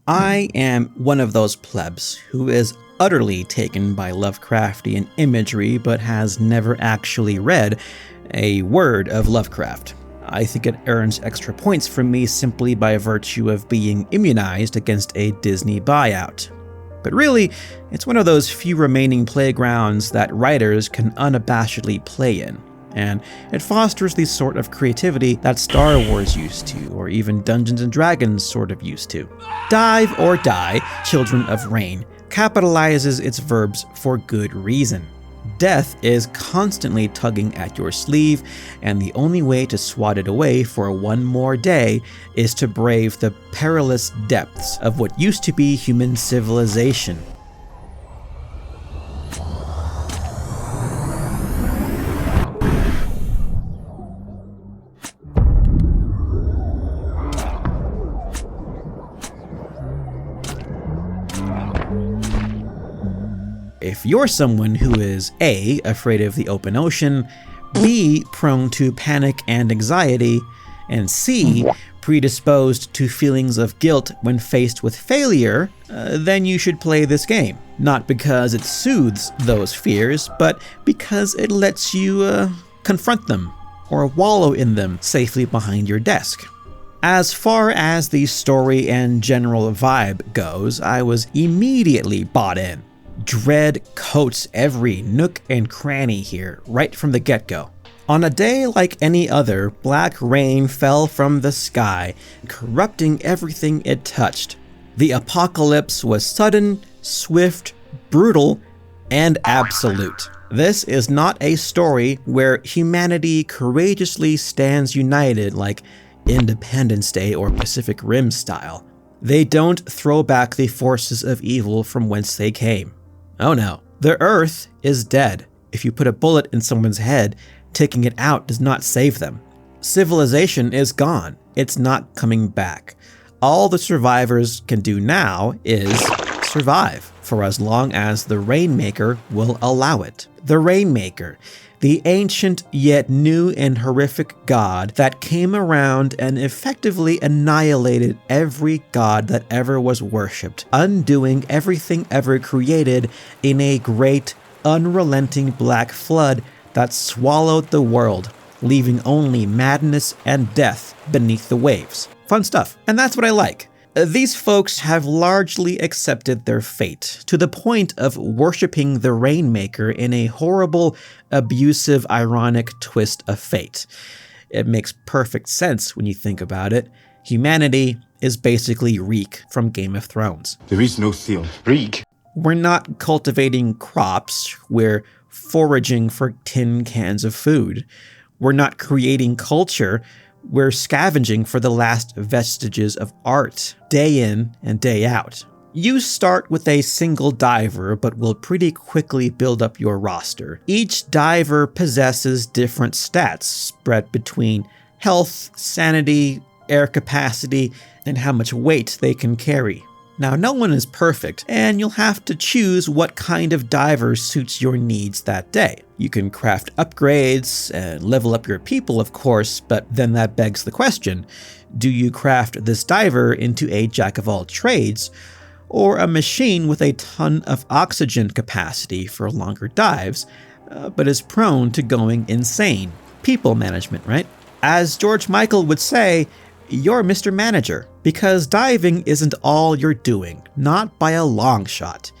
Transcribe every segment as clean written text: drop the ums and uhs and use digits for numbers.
I am one of those plebs who is utterly taken by Lovecraftian imagery but has never actually read a word of Lovecraft. I think it earns extra points from me simply by virtue of being immunized against a Disney buyout. But really, it's one of those few remaining playgrounds that writers can unabashedly play in, and it fosters the sort of creativity that Star Wars used to, or even Dungeons & Dragons sort of used to. Dive or Die, Children of Rain, capitalizes its verbs for good reason. Death is constantly tugging at your sleeve, and the only way to swat it away for one more day is to brave the perilous depths of what used to be human civilization. If you're someone who is A, afraid of the open ocean, B, prone to panic and anxiety, and C, predisposed to feelings of guilt when faced with failure, then you should play this game. Not because it soothes those fears, but because it lets you confront them or wallow in them safely behind your desk. As far as the story and general vibe goes, I was immediately bought in. Dread coats every nook and cranny here, right from the get-go. On a day like any other, black rain fell from the sky, corrupting everything it touched. The apocalypse was sudden, swift, brutal, and absolute. This is not a story where humanity courageously stands united like Independence Day or Pacific Rim style. They don't throw back the forces of evil from whence they came. Oh no, the Earth is dead. If you put a bullet in someone's head, taking it out does not save them. Civilization is gone. It's not coming back. All the survivors can do now is survive, for as long as the Rainmaker will allow it. The Rainmaker, the ancient yet new and horrific god that came around and effectively annihilated every god that ever was worshipped, undoing everything ever created in a great, unrelenting black flood that swallowed the world, leaving only madness and death beneath the waves. Fun stuff. And that's what I like. These folks have largely accepted their fate, to the point of worshipping the Rainmaker in a horrible, abusive, ironic twist of fate. It makes perfect sense when you think about it. Humanity is basically Reek from Game of Thrones. There is no Theon. Reek? We're not cultivating crops, we're foraging for tin cans of food. We're not creating culture, we're scavenging for the last vestiges of art, day in and day out. You start with a single diver, but will pretty quickly build up your roster. Each diver possesses different stats spread between health, sanity, air capacity, and how much weight they can carry. Now, no one is perfect, and you'll have to choose what kind of diver suits your needs that day. You can craft upgrades and level up your people, of course, but then that begs the question, do you craft this diver into a jack-of-all-trades, or a machine with a ton of oxygen capacity for longer dives, but is prone to going insane? People management, right? As George Michael would say, you're Mr. Manager, because diving isn't all you're doing, not by a long shot.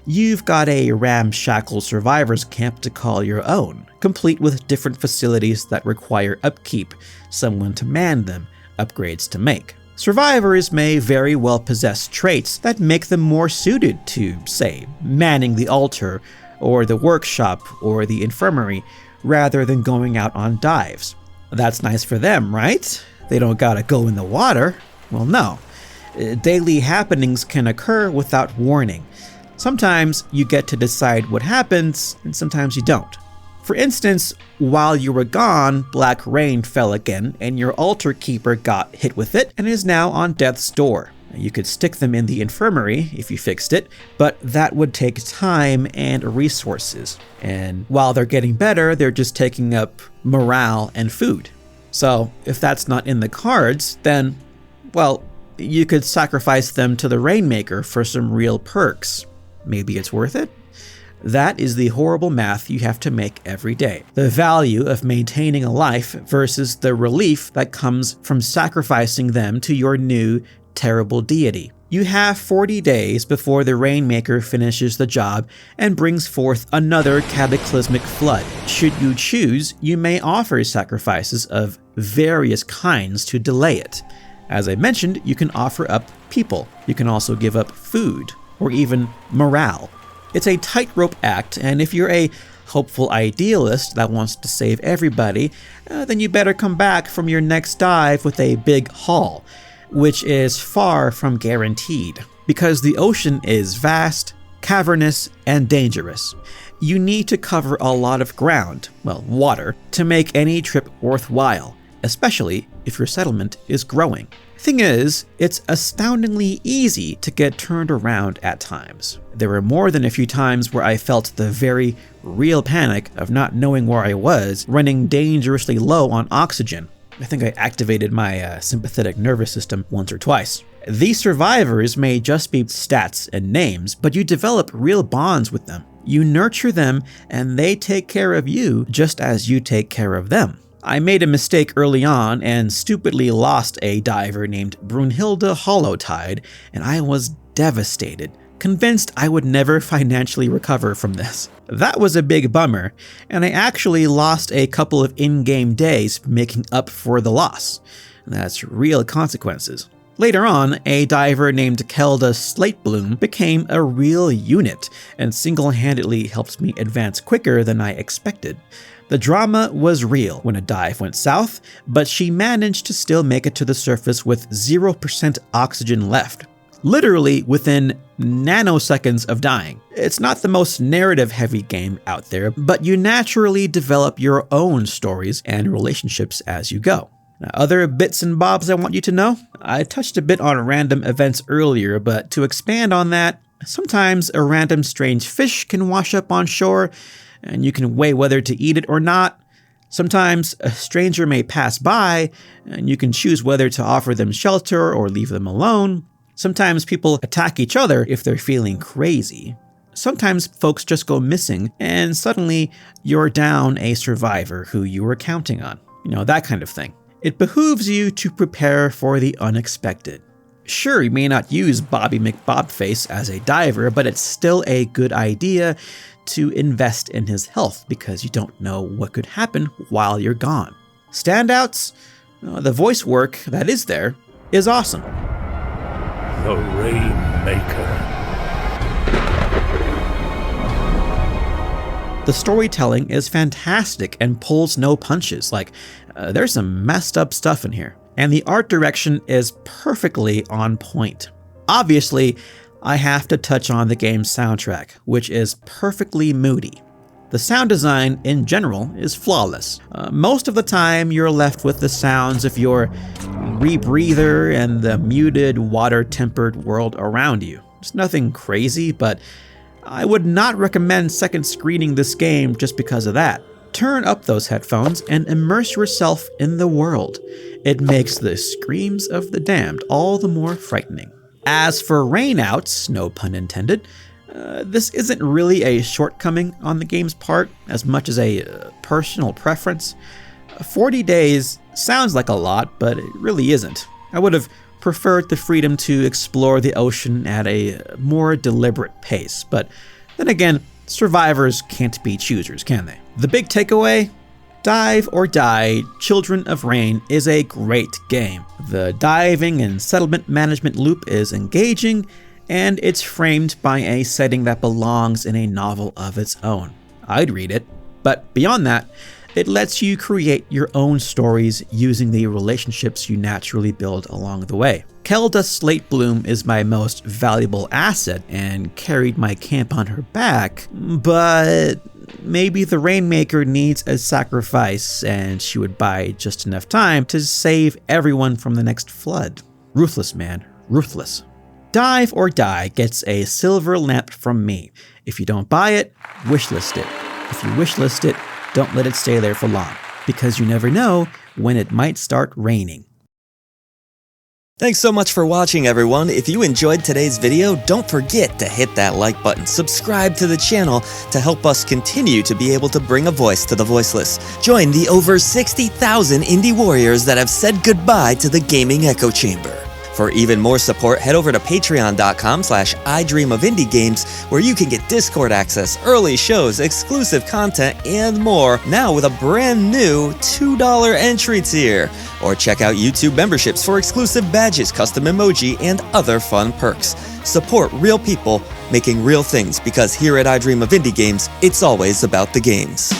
You've got a ramshackle survivors camp to call your own, complete with different facilities that require upkeep, someone to man them, upgrades to make. Survivors may very well possess traits that make them more suited to, say, manning the altar, or the workshop, or the infirmary, rather than going out on dives. That's nice for them, right? They don't gotta go in the water. Well, no. Daily happenings can occur without warning. Sometimes you get to decide what happens, and sometimes you don't. For instance, while you were gone, black rain fell again, and your altar keeper got hit with it and is now on death's door. You could stick them in the infirmary if you fixed it, but that would take time and resources. And while they're getting better, they're just taking up morale and food. So if that's not in the cards, then, well, You could sacrifice them to the Rainmaker for some real perks. Maybe it's worth it? That is the horrible math you have to make every day. The value of maintaining a life versus the relief that comes from sacrificing them to your new, terrible deity. You have 40 days before the Rainmaker finishes the job and brings forth another cataclysmic flood. Should you choose, you may offer sacrifices of various kinds to delay it. As I mentioned, you can offer up people. You can also give up food, or even morale. It's a tightrope act, and if you're a hopeful idealist that wants to save everybody, then you better come back from your next dive with a big haul, which is far from guaranteed, because the ocean is vast, cavernous, and dangerous. You need to cover a lot of ground, well, water, to make any trip worthwhile, especially if your settlement is growing. Thing is, it's astoundingly easy to get turned around at times. There were more than a few times where I felt the very real panic of not knowing where I was, running dangerously low on oxygen. I think I activated my sympathetic nervous system once or twice. These survivors may just be stats and names, but you develop real bonds with them. You nurture them, and they take care of you just as you take care of them. I made a mistake early on and stupidly lost a diver named Brunhilde Hollowtide, and I was devastated, convinced I would never financially recover from this. That was a big bummer, and I actually lost a couple of in-game days making up for the loss. That's real consequences. Later on, a diver named Kelda Slatebloom became a real unit and single-handedly helped me advance quicker than I expected. The drama was real when a dive went south, but she managed to still make it to the surface with 0% oxygen left. Literally within nanoseconds of dying. It's not the most narrative-heavy game out there, but you naturally develop your own stories and relationships as you go. Now, other bits and bobs I want you to know? I touched a bit on random events earlier, but to expand on that, sometimes a random strange fish can wash up on shore, and you can weigh whether to eat it or not. Sometimes a stranger may pass by, and you can choose whether to offer them shelter or leave them alone. Sometimes people attack each other if they're feeling crazy. Sometimes folks just go missing, and suddenly you're down a survivor who you were counting on. You know, that kind of thing. It behooves you to prepare for the unexpected. Sure, you may not use Bobby McBobface as a diver, but it's still a good idea to invest in his health because you don't know what could happen while you're gone. Standouts? The voice work that is there is awesome. The Rainmaker. The storytelling is fantastic and pulls no punches. There's some messed up stuff in here. And the art direction is perfectly on point. Obviously, I have to touch on the game's soundtrack, which is perfectly moody. The sound design in general is flawless. Most of the time, you're left with the sounds of your rebreather and the muted, water-tempered world around you. It's nothing crazy, but I would not recommend second screening this game just because of that. Turn up those headphones and immerse yourself in the world. It makes the screams of the damned all the more frightening. As for rainouts, no pun intended, this isn't really a shortcoming on the game's part as much as a personal preference. 40 days sounds like a lot, but it really isn't. I would have preferred the freedom to explore the ocean at a more deliberate pace, but then again, survivors can't be choosers, can they? The big takeaway? Dive or Die, Children of Rain is a great game. The diving and settlement management loop is engaging, and it's framed by a setting that belongs in a novel of its own. I'd read it, but beyond that, it lets you create your own stories using the relationships you naturally build along the way. Kelda Slatebloom is my most valuable asset and carried my camp on her back, but maybe the Rainmaker needs a sacrifice and she would buy just enough time to save everyone from the next flood. Ruthless, man. Ruthless. Dive or Die gets a silver lamp from me. If you don't buy it, wishlist it. If you wishlist it, don't let it stay there for long, because you never know when it might start raining. Thanks so much for watching, everyone. If you enjoyed today's video, don't forget to hit that like button, subscribe to the channel to help us continue to be able to bring a voice to the voiceless. Join the over 60,000 indie warriors that have said goodbye to the gaming echo chamber. For even more support, head over to patreon.com/idreamofindiegames, where you can get Discord access, early shows, exclusive content, and more, now with a brand new $2 entry tier. Or check out YouTube memberships for exclusive badges, custom emoji, and other fun perks. Support real people making real things, because here at I Dream of Indie Games, it's always about the games.